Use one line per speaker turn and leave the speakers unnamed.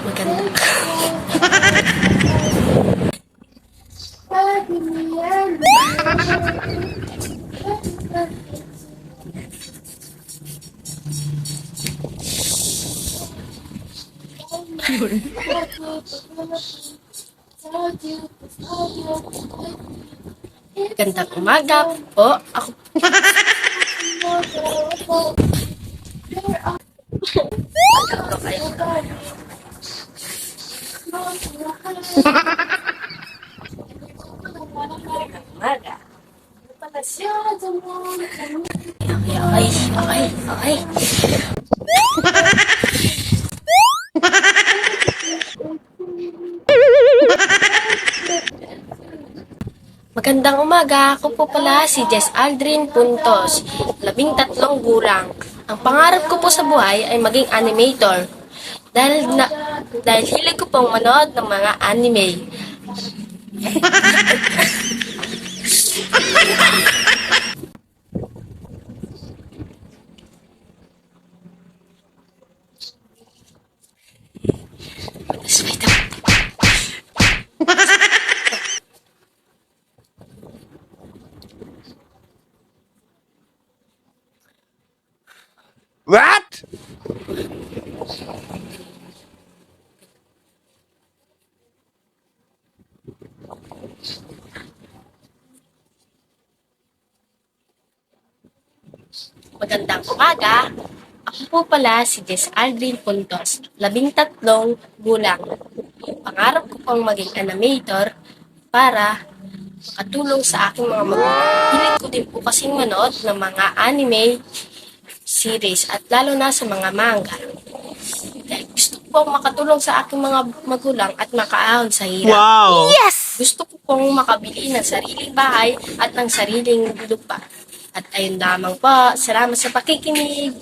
Maganda. Gandang umaga po. Ako po kayo. Umaga. Okay. Magandang umaga. Ako po pala si Jess Aldrin Puntos, 13 gulang. Ang pangarap ko po sa buhay ay maging animator. Dahil hilig ko pong manood ng mga anime.
What?
Magandang umaga. Ako po pala si Jess Aldrin Puntos, 13 gulang. Pangarap ko pong maging animator para makatulong sa aking mga magulang. Hilig ko din po kasing manood ng mga anime series at lalo na sa mga manga. Dahil gusto ko pong makatulong sa aking mga magulang at makaahon sa hirap.
Wow!
Gusto ko pong makabili ng sariling bahay at ng sariling lupa. At ayun lamang po. Salamat sa pakikinig.